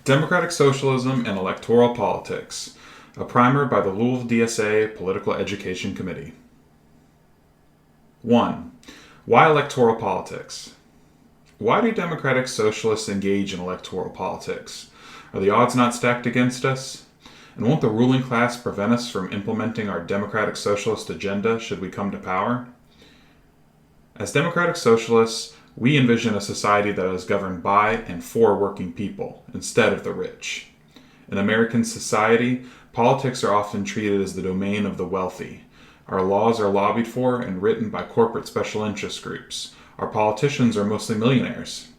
Democratic Socialism and Electoral Politics, a primer by the Louisville DSA Political Education Committee. 1. Why electoral politics? Why do Democratic Socialists engage in electoral politics? Are the odds not stacked against us? And won't the ruling class prevent us from implementing our Democratic Socialist agenda should we come to power? As Democratic Socialists, we envision a society that is governed by and for working people, instead of the rich. In American society, politics are often treated as the domain of the wealthy. Our laws are lobbied for and written by corporate special interest groups. Our politicians are mostly millionaires.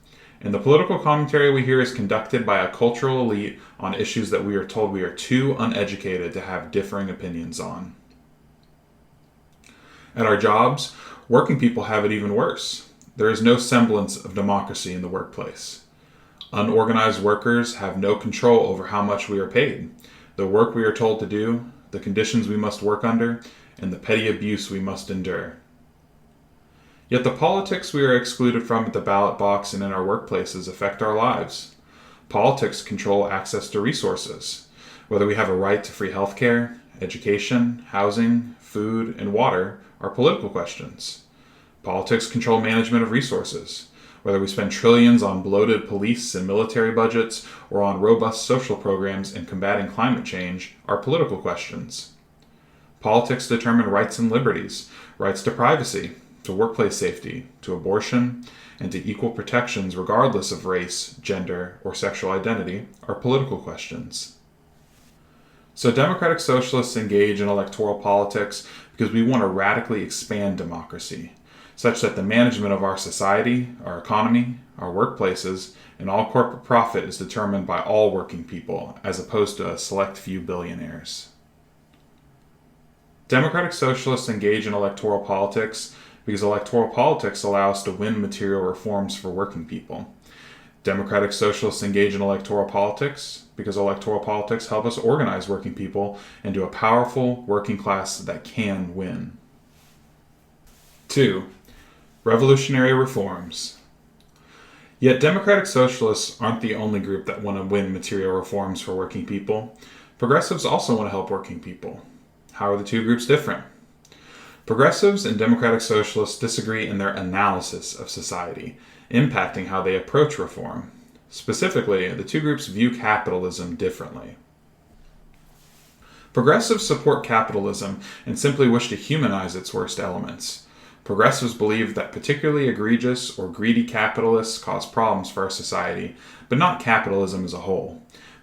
And the political commentary we hear is conducted by a cultural elite on issues that we are told we are too uneducated to have differing opinions on. At our jobs, working people have it even worse. There is no semblance of democracy in the workplace. Unorganized workers have no control over how much we are paid, the work we are told to do, the conditions we must work under, and the petty abuse we must endure. Yet the politics we are excluded from at the ballot box and in our workplaces affect our lives. Politics control access to resources. Whether we have a right to free healthcare, education, housing, food, and water are political questions. Politics control management of resources. Whether we spend trillions on bloated police and military budgets or on robust social programs and combating climate change are political questions. Politics determine rights and liberties, rights to privacy, to workplace safety, to abortion, and to equal protections regardless of race, gender, or sexual identity are political questions. So Democratic Socialists engage in electoral politics because we want to radically expand democracy, such that the management of our society, our economy, our workplaces, and all corporate profit is determined by all working people, as opposed to a select few billionaires. Democratic Socialists engage in electoral politics because electoral politics allow us to win material reforms for working people. Democratic Socialists engage in electoral politics because electoral politics help us organize working people into a powerful working class that can win. 2. Revolutionary reforms. Yet Democratic Socialists aren't the only group that want to win material reforms for working people. Progressives also want to help working people. How are the two groups different? Progressives and Democratic Socialists disagree in their analysis of society, impacting how they approach reform. Specifically, the two groups view capitalism differently. Progressives support capitalism and simply wish to humanize its worst elements. Progressives believe that particularly egregious or greedy capitalists cause problems for our society, but not capitalism as a whole.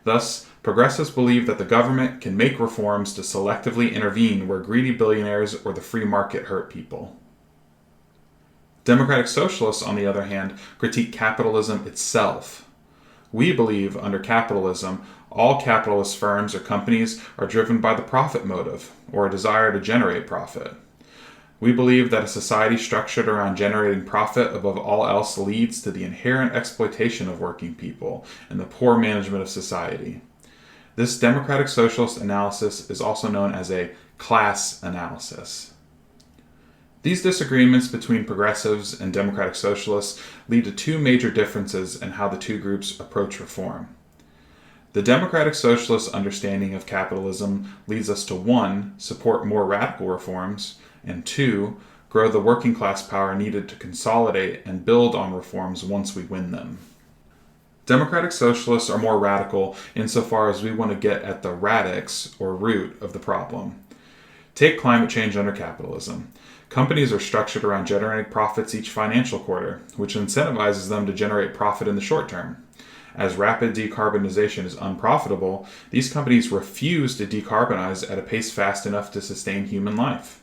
Thus, progressives believe that the government can make reforms to selectively intervene where greedy billionaires or the free market hurt people. Democratic Socialists, on the other hand, critique capitalism itself. We believe under capitalism, all capitalist firms or companies are driven by the profit motive, or a desire to generate profit. We believe that a society structured around generating profit above all else leads to the inherent exploitation of working people and the poor management of society. This Democratic Socialist analysis is also known as a class analysis. These disagreements between progressives and Democratic Socialists lead to two major differences in how the two groups approach reform. The Democratic Socialist understanding of capitalism leads us to 1. Support more radical reforms, and 2. Grow the working class power needed to consolidate and build on reforms once we win them. Democratic Socialists are more radical insofar as we want to get at the radix, or root, of the problem. Take climate change under capitalism. Companies are structured around generating profits each financial quarter, which incentivizes them to generate profit in the short term. As rapid decarbonization is unprofitable, these companies refuse to decarbonize at a pace fast enough to sustain human life.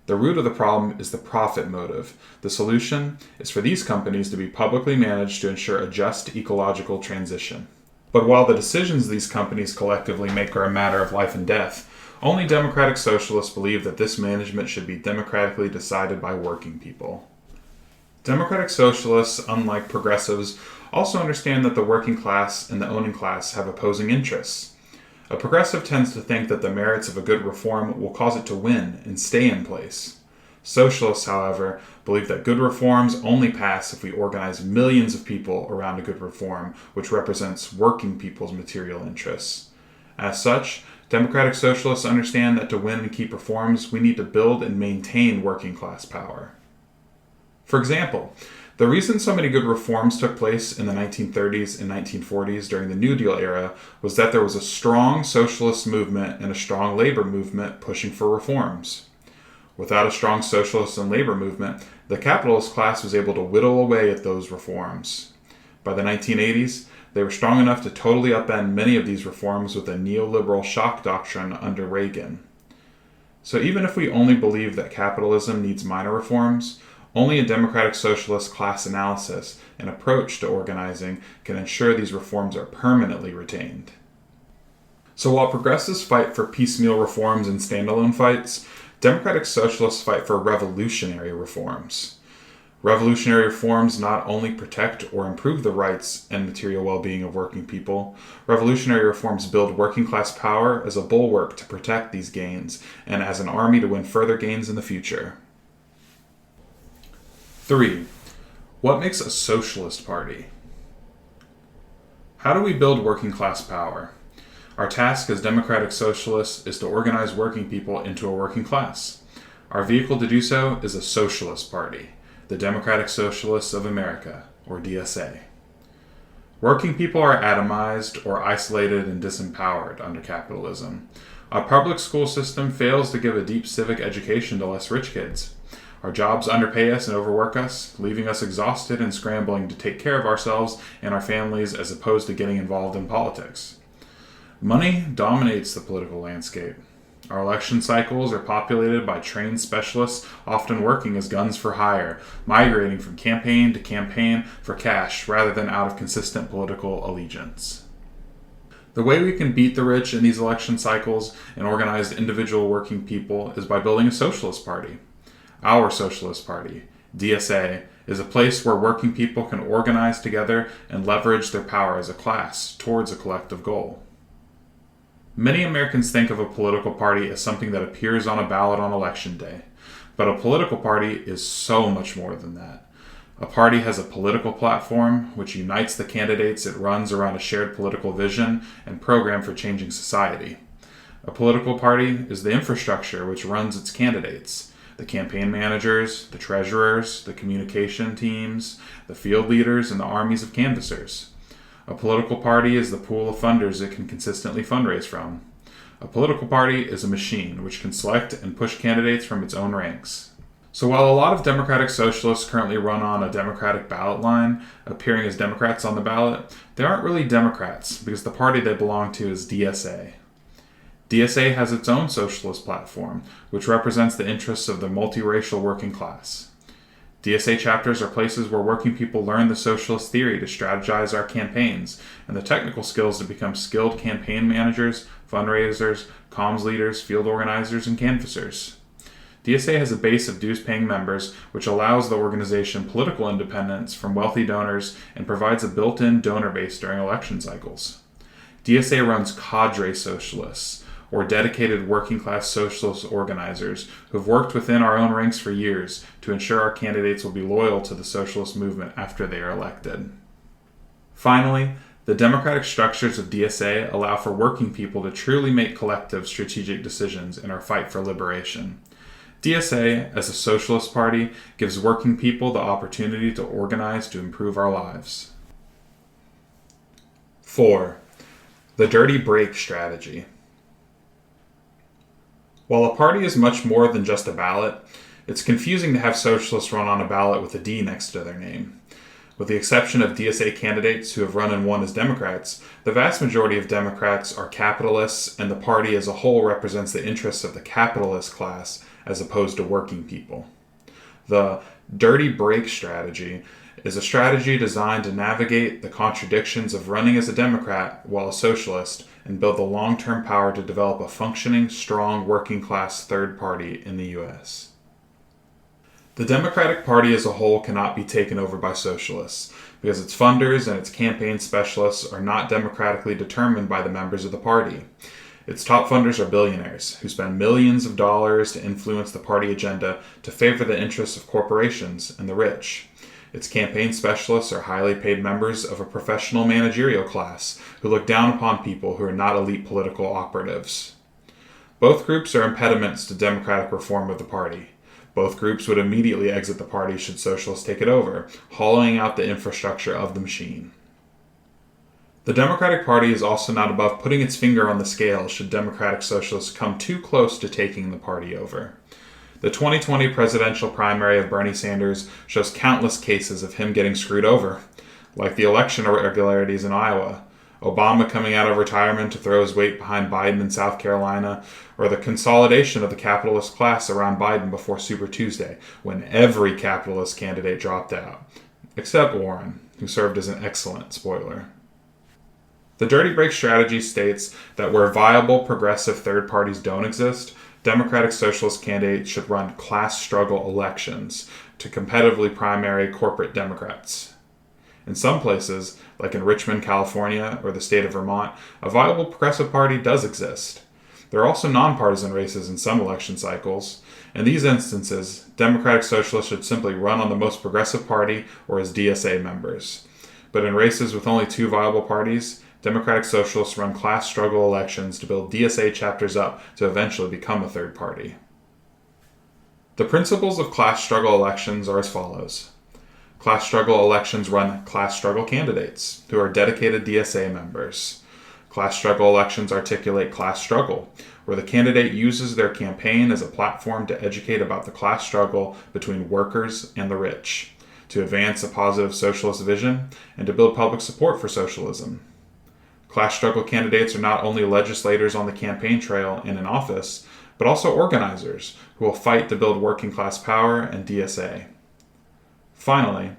The root of the problem is the profit motive. The solution is for these companies to be publicly managed to ensure a just ecological transition. But while the decisions these companies collectively make are a matter of life and death, only Democratic Socialists believe that this management should be democratically decided by working people. Democratic Socialists, unlike progressives, also understand that the working class and the owning class have opposing interests. A progressive tends to think that the merits of a good reform will cause it to win and stay in place. Socialists, however, believe that good reforms only pass if we organize millions of people around a good reform, which represents working people's material interests. As such, Democratic Socialists understand that to win and keep reforms, we need to build and maintain working class power. For example, the reason so many good reforms took place in the 1930s and 1940s during the New Deal era was that there was a strong socialist movement and a strong labor movement pushing for reforms. Without a strong socialist and labor movement, the capitalist class was able to whittle away at those reforms. By the 1980s, they were strong enough to totally upend many of these reforms with a neoliberal shock doctrine under Reagan. So even if we only believe that capitalism needs minor reforms, only a democratic socialist class analysis and approach to organizing can ensure these reforms are permanently retained. So while progressives fight for piecemeal reforms and standalone fights, Democratic Socialists fight for revolutionary reforms. Revolutionary reforms not only protect or improve the rights and material well-being of working people, revolutionary reforms build working class power as a bulwark to protect these gains and as an army to win further gains in the future. 3. What makes a socialist party? How do we build working class power? Our task as Democratic Socialists is to organize working people into a working class. Our vehicle to do so is a socialist party, the Democratic Socialists of America, or DSA. Working people are atomized or isolated and disempowered under capitalism. Our public school system fails to give a deep civic education to less rich kids. Our jobs underpay us and overwork us, leaving us exhausted and scrambling to take care of ourselves and our families as opposed to getting involved in politics. Money dominates the political landscape. Our election cycles are populated by trained specialists, often working as guns for hire, migrating from campaign to campaign for cash rather than out of consistent political allegiance. The way we can beat the rich in these election cycles and organize individual working people is by building a socialist party. Our Socialist Party, DSA, is a place where working people can organize together and leverage their power as a class towards a collective goal. Many Americans think of a political party as something that appears on a ballot on election day, but a political party is so much more than that. A party has a political platform which unites the candidates it runs around a shared political vision and program for changing society. A political party is the infrastructure which runs its candidates, the campaign managers, the treasurers, the communication teams, the field leaders, and the armies of canvassers. A political party is the pool of funders it can consistently fundraise from. A political party is a machine which can select and push candidates from its own ranks. So while a lot of Democratic Socialists currently run on a Democratic ballot line, appearing as Democrats on the ballot, they aren't really Democrats because the party they belong to is DSA. DSA has its own socialist platform, which represents the interests of the multiracial working class. DSA chapters are places where working people learn the socialist theory to strategize our campaigns and the technical skills to become skilled campaign managers, fundraisers, comms leaders, field organizers, and canvassers. DSA has a base of dues-paying members, which allows the organization political independence from wealthy donors and provides a built-in donor base during election cycles. DSA runs cadre socialists, or dedicated working-class socialist organizers who've worked within our own ranks for years to ensure our candidates will be loyal to the socialist movement after they are elected. Finally, the democratic structures of DSA allow for working people to truly make collective strategic decisions in our fight for liberation. DSA, as a socialist party, gives working people the opportunity to organize to improve our lives. 4. The dirty break strategy. While a party is much more than just a ballot, it's confusing to have socialists run on a ballot with a D next to their name. With the exception of DSA candidates who have run and won as Democrats, the vast majority of Democrats are capitalists, and the party as a whole represents the interests of the capitalist class as opposed to working people. The dirty break strategy is a strategy designed to navigate the contradictions of running as a Democrat while a socialist and build the long-term power to develop a functioning, strong, working-class third party in the U.S. The Democratic Party as a whole cannot be taken over by socialists because its funders and its campaign specialists are not democratically determined by the members of the party. Its top funders are billionaires who spend millions of dollars to influence the party agenda to favor the interests of corporations and the rich. Its campaign specialists are highly paid members of a professional managerial class who look down upon people who are not elite political operatives. Both groups are impediments to democratic reform of the party. Both groups would immediately exit the party should socialists take it over, hollowing out the infrastructure of the machine. The Democratic Party is also not above putting its finger on the scale should Democratic Socialists come too close to taking the party over. The 2020 presidential primary of Bernie Sanders shows countless cases of him getting screwed over, like the election irregularities in Iowa, Obama coming out of retirement to throw his weight behind Biden in South Carolina, or the consolidation of the capitalist class around Biden before Super Tuesday, when every capitalist candidate dropped out, except Warren, who served as an excellent spoiler. The Dirty Break strategy states that where viable progressive third parties don't exist, Democratic Socialist candidates should run class struggle elections to competitively primary corporate Democrats. In some places, like in Richmond, California, or the state of Vermont, a viable progressive party does exist. There are also nonpartisan races in some election cycles. In these instances, Democratic Socialists should simply run on the most progressive party or as DSA members. But in races with only two viable parties, Democratic Socialists run class struggle elections to build DSA chapters up to eventually become a third party. The principles of class struggle elections are as follows. Class struggle elections run class struggle candidates, who are dedicated DSA members. Class struggle elections articulate class struggle, where the candidate uses their campaign as a platform to educate about the class struggle between workers and the rich, to advance a positive socialist vision, and to build public support for socialism. Class struggle candidates are not only legislators on the campaign trail and in office, but also organizers who will fight to build working class power and DSA. Finally,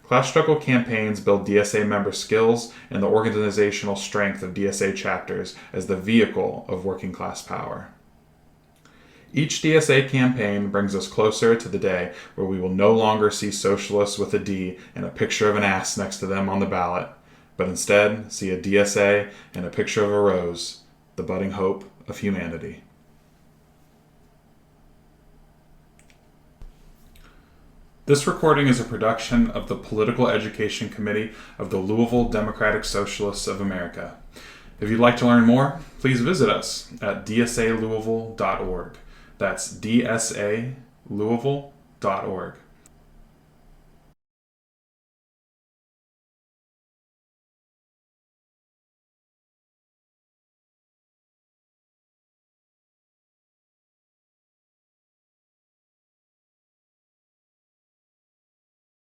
class struggle campaigns build DSA member skills and the organizational strength of DSA chapters as the vehicle of working class power. Each DSA campaign brings us closer to the day where we will no longer see socialists with a D and a picture of an ass next to them on the ballot, but instead see a DSA and a picture of a rose, the budding hope of humanity. This recording is a production of the Political Education Committee of the Louisville Democratic Socialists of America. If you'd like to learn more, please visit us at dsalouisville.org. That's dsalouisville.org.